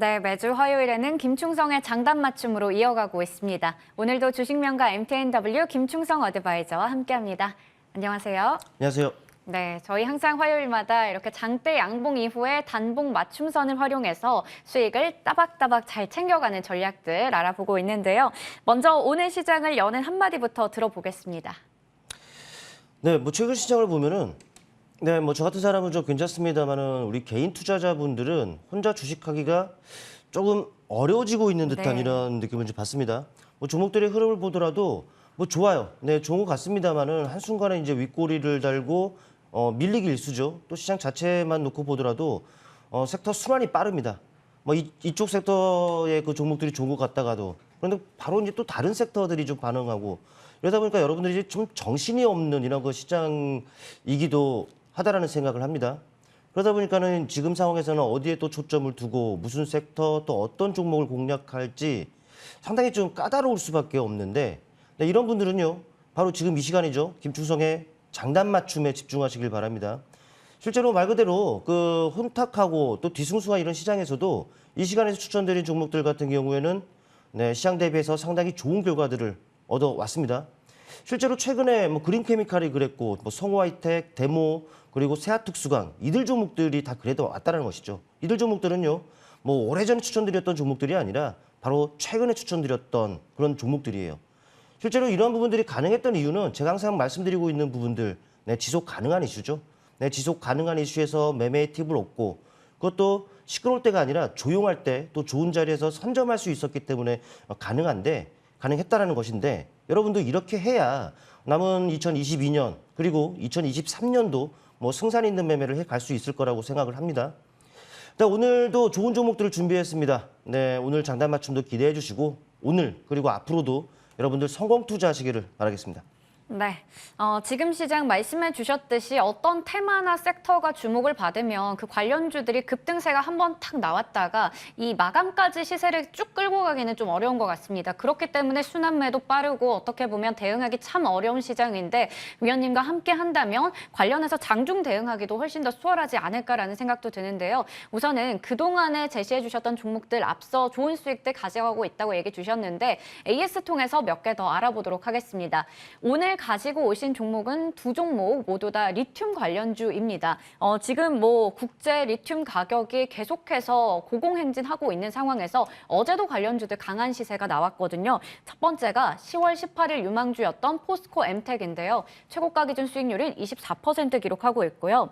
네, 매주 화요일에는 김충성의 장단 맞춤으로 이어가고 있습니다. 오늘도 주식명가 MTNW 김충성 어드바이저와 함께합니다. 안녕하세요. 안녕하세요. 네, 저희 항상 화요일마다 이렇게 장대 양봉 이후에 단봉 맞춤선을 활용해서 수익을 따박따박 잘 챙겨가는 전략들 알아보고 있는데요. 먼저 오늘 시장을 여는 한마디부터 들어보겠습니다. 네, 최근 시장을 보면은 저 같은 사람은 좀 괜찮습니다만은 우리 개인 투자자분들은 혼자 주식하기가 조금 어려워지고 있는 듯한 네. 이런 느낌을 좀 받습니다. 종목들의 흐름을 보더라도 좋아요. 네, 좋은 것 같습니다만은 한순간에 이제 윗꼬리를 달고 밀리기 일쑤죠. 또 시장 자체만 놓고 보더라도 섹터 순환이 빠릅니다. 이쪽 섹터의 그 종목들이 좋은 것 같다가도 그런데 바로 이제 또 다른 섹터들이 좀 반응하고 이러다 보니까 여러분들이 좀 정신이 없는 이런 그 시장이기도 하다라는 생각을 합니다. 그러다 보니까는 지금 상황에서는 어디에 또 초점을 두고 무슨 섹터 또 어떤 종목을 공략할지 상당히 좀 까다로울 수밖에 없는데 이런 분들은요. 바로 지금 이 시간이죠. 김충성의 장단 맞춤에 집중하시길 바랍니다. 실제로 말 그대로 그 혼탁하고 또 뒤숭숭한 이런 시장에서도 이 시간에서 추천드린 종목들 같은 경우에는 시장 대비해서 상당히 좋은 결과들을 얻어왔습니다. 실제로 최근에 그린케미칼이 그랬고 성호하이텍, 데모, 그리고 세아특수강 이들 종목들이 다 그래도 왔다는 것이죠. 이들 종목들은요. 오래전에 추천드렸던 종목들이 아니라 바로 최근에 추천드렸던 그런 종목들이에요. 실제로 이러한 부분들이 가능했던 이유는 제가 항상 말씀드리고 있는 부분들 지속 가능한 이슈죠. 지속 가능한 이슈에서 매매의 팁을 얻고 그것도 시끄러울 때가 아니라 조용할 때 또 좋은 자리에서 선점할 수 있었기 때문에 가능했다라는 것인데 여러분도 이렇게 해야 남은 2022년 그리고 2023년도 승산 있는 매매를 해갈 수 있을 거라고 생각을 합니다. 오늘도 좋은 종목들을 준비했습니다. 네, 오늘 장단 맞춤도 기대해 주시고 오늘 그리고 앞으로도 여러분들 성공 투자하시기를 바라겠습니다. 네, 지금 시장 말씀해 주셨듯이 어떤 테마나 섹터가 주목을 받으면 그 관련주들이 급등세가 한번 탁 나왔다가 이 마감까지 시세를 쭉 끌고 가기는 좀 어려운 것 같습니다. 그렇기 때문에 순환매도 빠르고 어떻게 보면 대응하기 참 어려운 시장인데 위원님과 함께 한다면 관련해서 장중 대응하기도 훨씬 더 수월하지 않을까라는 생각도 드는데요. 우선은 그동안에 제시해 주셨던 종목들 앞서 좋은 수익들 가져가고 있다고 얘기 주셨는데 AS 통해서 몇 개 더 알아보도록 하겠습니다. 오늘 가지고 오신 종목은 두 종목 모두 다 리튬 관련주입니다. 지금 국제 리튬 가격이 계속해서 고공행진하고 있는 상황에서 어제도 관련주들 강한 시세가 나왔거든요. 첫 번째가 10월 18일 유망주였던 포스코 엠텍인데요. 최고가 기준 수익률은 24% 기록하고 있고요.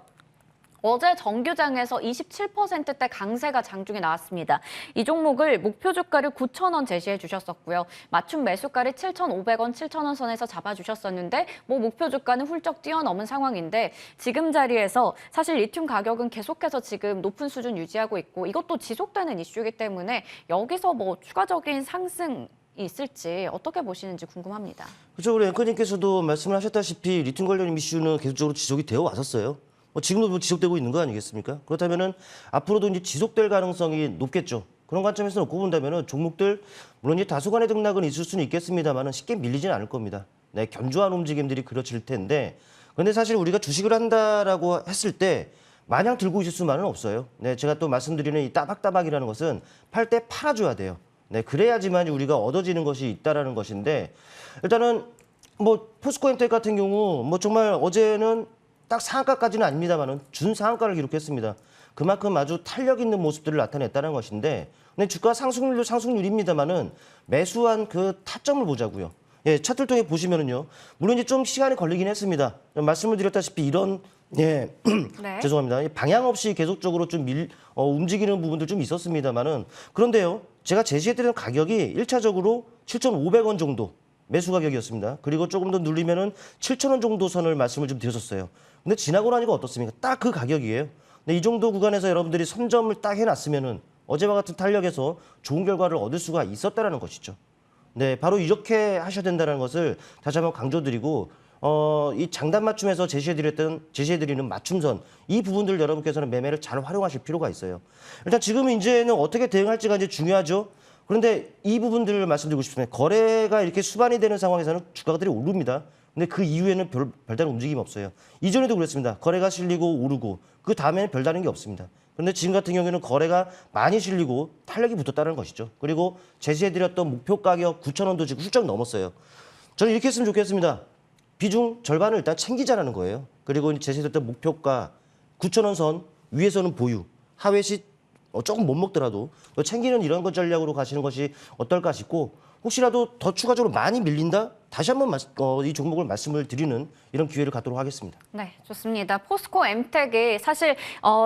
어제 정규장에서 27%대 강세가 장중에 나왔습니다. 이 종목을 목표 주가를 9,000원 제시해 주셨었고요. 맞춤 매수가를 7,500원, 7,000원 선에서 잡아주셨었는데 목표 주가는 훌쩍 뛰어넘은 상황인데 지금 자리에서 사실 리튬 가격은 계속해서 지금 높은 수준 유지하고 있고 이것도 지속되는 이슈이기 때문에 여기서 추가적인 상승 있을지 어떻게 보시는지 궁금합니다. 그렇죠. 우리 앵커님께서도 말씀을 하셨다시피 리튬 관련 이슈는 계속적으로 지속이 되어 왔었어요. 지금도 지속되고 있는 거 아니겠습니까? 그렇다면은 앞으로도 이제 지속될 가능성이 높겠죠. 그런 관점에서 놓고 본다면은 종목들 물론 이제 다소간의 등락은 있을 수는 있겠습니다만은 쉽게 밀리지는 않을 겁니다. 네, 견조한 움직임들이 그려질 텐데, 그런데 사실 우리가 주식을 한다라고 했을 때 마냥 들고 있을 수만은 없어요. 네, 제가 또 말씀드리는 이 따박따박이라는 것은 팔 때 팔아줘야 돼요. 네, 그래야지만 우리가 얻어지는 것이 있다라는 것인데 일단은 포스코엠텍 같은 경우 정말 어제는 딱 상한가까지는 아닙니다만은 준상한가를 기록했습니다. 그만큼 아주 탄력 있는 모습들을 나타냈다는 것인데, 근데 주가 상승률도 상승률입니다만은 매수한 그 타점을 보자고요. 예, 차트를 통해 보시면은요. 물론 이제 좀 시간이 걸리긴 했습니다. 말씀을 드렸다시피 이런 네. 죄송합니다. 방향 없이 계속적으로 좀 움직이는 부분들 좀 있었습니다만은 그런데요. 제가 제시해드린 가격이 1차적으로 7,500원 정도 매수 가격이었습니다. 그리고 조금 더 눌리면은 7,000원 정도 선을 말씀을 좀 드렸었어요. 근데 지나고 나니까 어떻습니까? 딱 그 가격이에요. 근데 이 정도 구간에서 여러분들이 선점을 딱 해놨으면은 어제와 같은 탄력에서 좋은 결과를 얻을 수가 있었다라는 것이죠. 네, 바로 이렇게 하셔야 된다는 것을 다시 한번 강조드리고 이 장단 맞춤에서 제시해드리는 맞춤선 이 부분들 여러분께서는 매매를 잘 활용하실 필요가 있어요. 일단 지금 이제는 어떻게 대응할지가 이제 중요하죠. 그런데 이 부분들을 말씀드리고 싶습니다. 거래가 이렇게 수반이 되는 상황에서는 주가들이 오릅니다. 근데 그 이후에는 별다른 움직임이 없어요. 이전에도 그랬습니다. 거래가 실리고 오르고 그 다음에는 별다른 게 없습니다. 그런데 지금 같은 경우에는 거래가 많이 실리고 탄력이 붙었다는 것이죠. 그리고 제시해드렸던 목표 가격 9,000원도 지금 훌쩍 넘었어요. 저는 이렇게 했으면 좋겠습니다. 비중 절반을 일단 챙기자라는 거예요. 그리고 제시해드렸던 목표가 9,000원 선 위에서는 보유, 하회시 조금 못 먹더라도 챙기는 이런 것 전략으로 가시는 것이 어떨까 싶고, 혹시라도 더 추가적으로 많이 밀린다? 다시 한번 이 종목을 말씀을 드리는 이런 기회를 갖도록 하겠습니다. 네, 좋습니다. 포스코 엠텍이 사실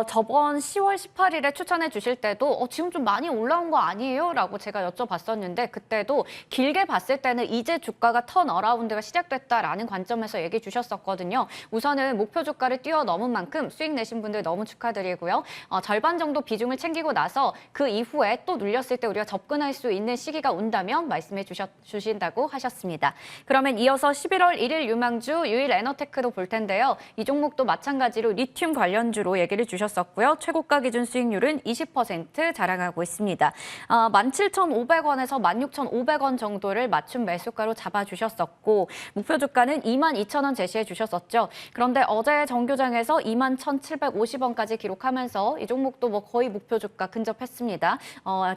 저번 10월 18일에 추천해 주실 때도 지금 좀 많이 올라온 거 아니에요? 라고 제가 여쭤봤었는데 그때도 길게 봤을 때는 이제 주가가 턴어라운드가 시작됐다라는 관점에서 얘기해 주셨었거든요. 우선은 목표 주가를 뛰어넘은 만큼 수익 내신 분들 너무 축하드리고요. 절반 정도 비중을 챙기고 나서 그 이후에 또 눌렸을 때 우리가 접근할 수 있는 시기가 온다면 말씀해 주신다고 하셨습니다. 그러면 이어서 11월 1일 유망주 유일에너테크도 볼 텐데요. 이 종목도 마찬가지로 리튬 관련주로 얘기를 주셨었고요. 최고가 기준 수익률은 20% 자랑하고 있습니다. 17,500원에서 16,500원 정도를 맞춤 매수가로 잡아주셨었고 목표 주가는 22,000원 제시해 주셨었죠. 그런데 어제 정교장에서 21,750원까지 기록하면서 이 종목도 뭐 거의 목표 주가 근접했습니다.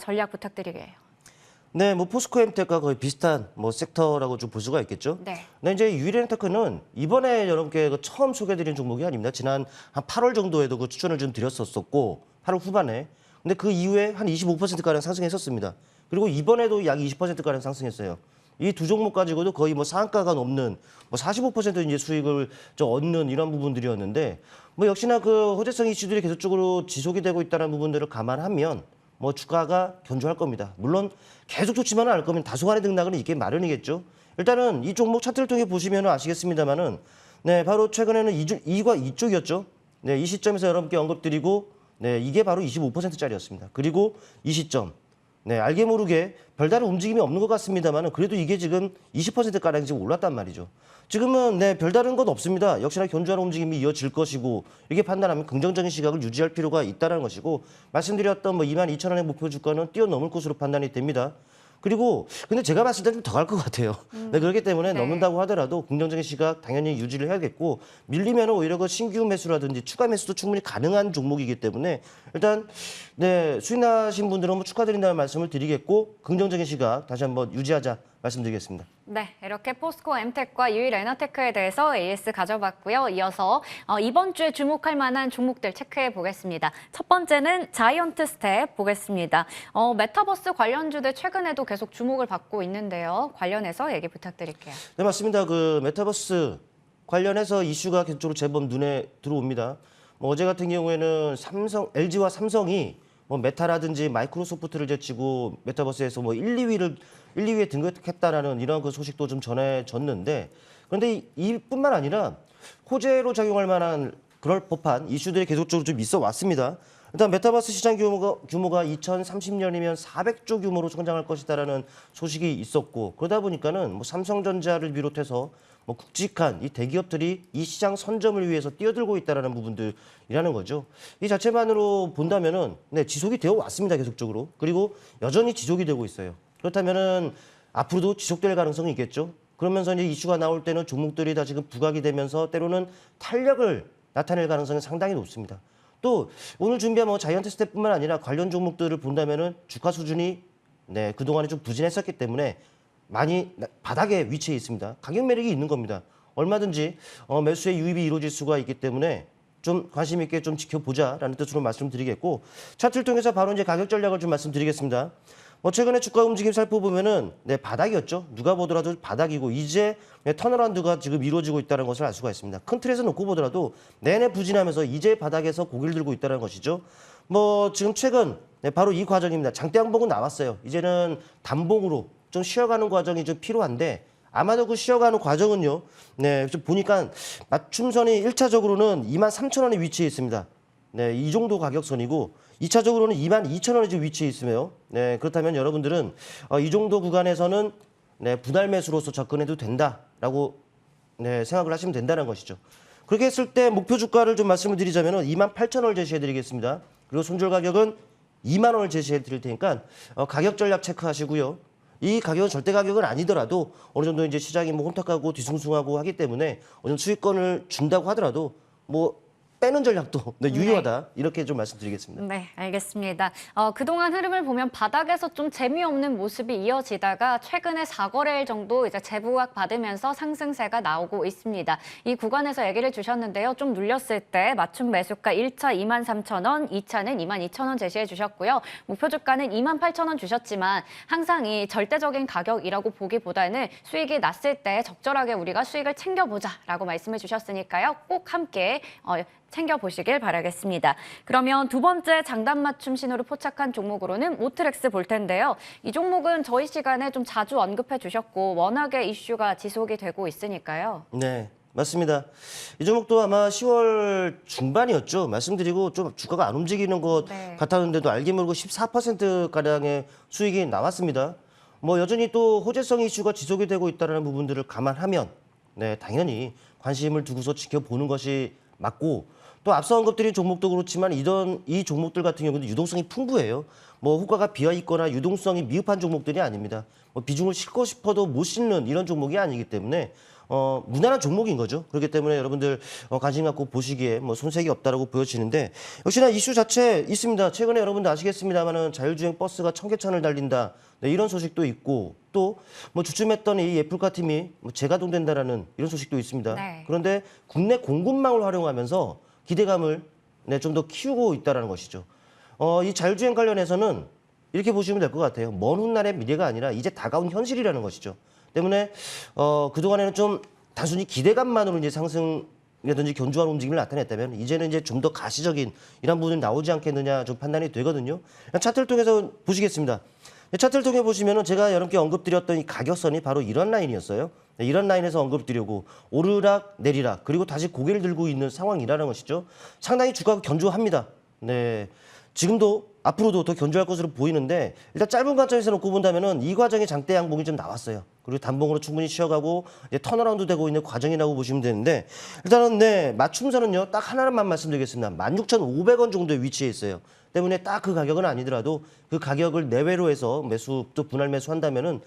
전략 부탁드리게요. 네, 뭐 포스코엠텍과 거의 비슷한 뭐 섹터라고 좀 볼 수가 있겠죠. 네. 근데 이제 유일엔테크는 이번에 여러분께 처음 소개해드린 종목이 아닙니다. 지난 한 8월 정도에도 그 추천을 좀 드렸었고 8월 후반에. 근데 그 이후에 한 25%가량 상승했었습니다. 그리고 이번에도 약 20%가량 상승했어요. 이 두 종목 가지고도 거의 뭐 상한가가 넘는 뭐 45% 이제 수익을 좀 얻는 이런 부분들이었는데, 뭐 역시나 그 호재성 이슈들이 계속적으로 지속이 되고 있다는 부분들을 감안하면 뭐 주가가 견조할 겁니다. 물론 계속 좋지만은 않을 거면 다소간의 등락은 있게 마련이겠죠. 일단은 이 종목 차트를 통해 보시면 아시겠습니다만은, 네, 바로 최근에는 2과 2쪽이었죠. 네, 이 시점에서 여러분께 언급드리고, 네, 이게 바로 25%짜리였습니다. 그리고 이 시점, 네, 알게 모르게 별다른 움직임이 없는 것 같습니다만은 그래도 이게 지금 20%가량 지금 올랐단 말이죠. 지금은 네, 별다른 것 없습니다. 역시나 견조한 움직임이 이어질 것이고, 이렇게 판단하면 긍정적인 시각을 유지할 필요가 있다는 것이고, 말씀드렸던 뭐 22,000원의 목표 주가는 뛰어넘을 것으로 판단이 됩니다. 그리고 근데 제가 봤을 때는 좀 더 갈 것 같아요. 네, 그렇기 때문에 네. 넘는다고 하더라도 긍정적인 시각 당연히 유지를 해야겠고, 밀리면 오히려 그 신규 매수라든지 추가 매수도 충분히 가능한 종목이기 때문에 일단 네, 수익나신 분들은 뭐 축하드린다는 말씀을 드리겠고, 긍정적인 시각 다시 한번 유지하자 말씀드리겠습니다. 네, 이렇게 포스코 엠텍과 유일에너테크에 대해서 AS 가져봤고요. 이어서 이번 주에 주목할 만한 종목들 체크해 보겠습니다. 첫 번째는 자이언트 스텝 보겠습니다. 메타버스 관련주들 최근에도 계속 주목을 받고 있는데요. 관련해서 얘기 부탁드릴게요. 네, 맞습니다. 그 메타버스 관련해서 이슈가 계속적으로 제법 눈에 들어옵니다. 뭐 어제 같은 경우에는 LG와 삼성이 뭐 메타라든지 마이크로소프트를 제치고 메타버스에서 뭐 1, 2위에 등극했다라는 이런 그 소식도 좀 전해졌는데, 그런데 이뿐만 아니라 호재로 작용할 만한 그럴 법한 이슈들이 계속적으로 좀 있어 왔습니다. 일단 메타버스 시장 규모가 2030년이면 400조 규모로 성장할 것이다라는 소식이 있었고, 그러다 보니까는 뭐 삼성전자를 비롯해서 뭐 굵직한 이 대기업들이 이 시장 선점을 위해서 뛰어들고 있다라는 부분들이라는 거죠. 이 자체만으로 본다면은 네, 지속이 되어 왔습니다, 계속적으로. 그리고 여전히 지속이 되고 있어요. 그렇다면은 앞으로도 지속될 가능성이 있겠죠. 그러면서 이제 이슈가 나올 때는 종목들이 다 지금 부각이 되면서 때로는 탄력을 나타낼 가능성이 상당히 높습니다. 또 오늘 준비한 뭐 자이언트 스텝뿐만 아니라 관련 종목들을 본다면은 주가 수준이 네, 그동안에 좀 부진했었기 때문에 많이 바닥에 위치해 있습니다. 가격 매력이 있는 겁니다. 얼마든지 매수의 유입이 이루어질 수가 있기 때문에 좀 관심 있게 좀 지켜보자라는 뜻으로 말씀드리겠고, 차트를 통해서 바로 이제 가격 전략을 좀 말씀드리겠습니다. 뭐 최근에 주가 움직임 살펴보면은 네, 바닥이었죠. 누가 보더라도 바닥이고 이제 턴어라운드가 지금 이루어지고 있다는 것을 알 수가 있습니다. 큰 틀에서 놓고 보더라도 내내 부진하면서 이제 바닥에서 고개를 들고 있다는 것이죠. 뭐 지금 최근 네, 바로 이 과정입니다. 장대 양봉은 나왔어요. 이제는 단봉으로 좀 쉬어가는 과정이 좀 필요한데, 아마도 그 쉬어가는 과정은요, 네, 좀 보니까 맞춤선이 1차적으로는 23,000원에 위치해 있습니다. 네, 이 정도 가격선이고 2차적으로는 22,000원에 지금 위치해 있으며, 네, 그렇다면 여러분들은 이 정도 구간에서는 네, 분할 매수로서 접근해도 된다라고 네, 생각을 하시면 된다는 것이죠. 그렇게 했을 때 목표 주가를 좀 말씀을 드리자면 28,000원을 제시해 드리겠습니다. 그리고 손절 가격은 2만 원을 제시해 드릴 테니까 가격 전략 체크하시고요. 이 가격은 절대 가격은 아니더라도 어느 정도 이제 시장이 뭐 혼탁하고 뒤숭숭하고 하기 때문에 어느 정도 수익권을 준다고 하더라도 뭐 빼는 전략도 네, 유효하다. 이렇게 좀 말씀드리겠습니다. 네, 알겠습니다. 그동안 흐름을 보면 바닥에서 좀 재미없는 모습이 이어지다가 최근에 4거래일 정도 이제 재부각 받으면서 상승세가 나오고 있습니다. 이 구간에서 얘기를 주셨는데요. 좀 눌렸을 때 맞춤 매수가 1차 23,000원, 2차는 22,000원 제시해 주셨고요. 목표 주가는 28,000원 주셨지만 항상 이 절대적인 가격이라고 보기보다는 수익이 났을 때 적절하게 우리가 수익을 챙겨보자라고 말씀해 주셨으니까요. 꼭 함께 챙겨보시길 바라겠습니다. 그러면 두 번째 장단 맞춤 신호를 포착한 종목으로는 모트렉스 볼 텐데요. 이 종목은 저희 시간에 좀 자주 언급해 주셨고 워낙에 이슈가 지속이 되고 있으니까요. 네, 맞습니다. 이 종목도 아마 10월 중반이었죠. 말씀드리고 좀 주가가 안 움직이는 것 네. 같았는데도 알게 모르고 14%가량의 수익이 나왔습니다. 뭐 여전히 또 호재성 이슈가 지속이 되고 있다는 부분들을 감안하면 네, 당연히 관심을 두고서 지켜보는 것이 맞고 또 앞서 언급드린 종목도 그렇지만 이 종목들 같은 경우는 유동성이 풍부해요. 뭐 호가가 비어 있거나 유동성이 미흡한 종목들이 아닙니다. 뭐 비중을 싣고 싶어도 못 싣는 이런 종목이 아니기 때문에 무난한 종목인 거죠. 그렇기 때문에 여러분들 관심 갖고 보시기에 뭐 손색이 없다라고 보여지는데 역시나 이슈 자체 있습니다. 최근에 여러분들 아시겠습니다만은 자율주행 버스가 청계천을 달린다. 네, 이런 소식도 있고 또 뭐 주춤했던 이 애플카 팀이 뭐 재가동된다라는 이런 소식도 있습니다. 네. 그런데 국내 공급망을 활용하면서 기대감을 네, 좀 더 키우고 있다는 것이죠. 이 자율주행 관련해서는 이렇게 보시면 될 것 같아요. 먼 훗날의 미래가 아니라 이제 다가온 현실이라는 것이죠. 때문에 그동안에는 좀 단순히 기대감만으로 이제 상승이라든지 견조한 움직임을 나타냈다면 이제는 이제 좀 더 가시적인 이런 부분이 나오지 않겠느냐 좀 판단이 되거든요. 차트를 통해서 보시겠습니다. 차트를 통해 보시면은 제가 여러분께 언급드렸던 이 가격선이 바로 이런 라인이었어요. 네, 이런 라인에서 언급드리고 오르락 내리락 그리고 다시 고개를 들고 있는 상황이라는 것이죠. 상당히 주가가 견조합니다. 네, 지금도 앞으로도 더 견조할 것으로 보이는데 일단 짧은 관점에서 놓고 본다면은 이 과정에 장대 양봉이 좀 나왔어요. 그리고 단봉으로 충분히 쉬어가고 이제 턴어라운드 되고 있는 과정이라고 보시면 되는데 일단은 네 맞춤선은요 딱 하나만 말씀드리겠습니다. 16,500원 정도에 위치해 있어요. 때문에 딱 그 가격은 아니더라도 그 가격을 내외로 해서 매수 또 분할 매수한다면은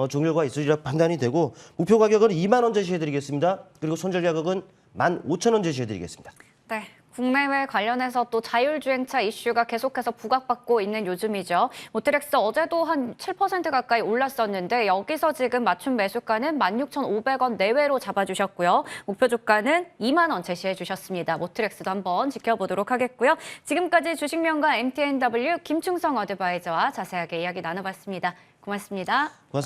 종료가 있으리라 판단이 되고 목표 가격은 2만 원 제시해드리겠습니다. 그리고 손절 가격은 15,000원 제시해드리겠습니다. 네. 국내외 관련해서 또 자율주행차 이슈가 계속해서 부각받고 있는 요즘이죠. 모트렉스 어제도 한 7% 가까이 올랐었는데 여기서 지금 맞춤 매수가는 16,500원 내외로 잡아주셨고요. 목표 주가는 2만 원 제시해 주셨습니다. 모트렉스도 한번 지켜보도록 하겠고요. 지금까지 주식명가 MTNW 김충성 어드바이저와 자세하게 이야기 나눠봤습니다. 고맙습니다. 고맙습니다.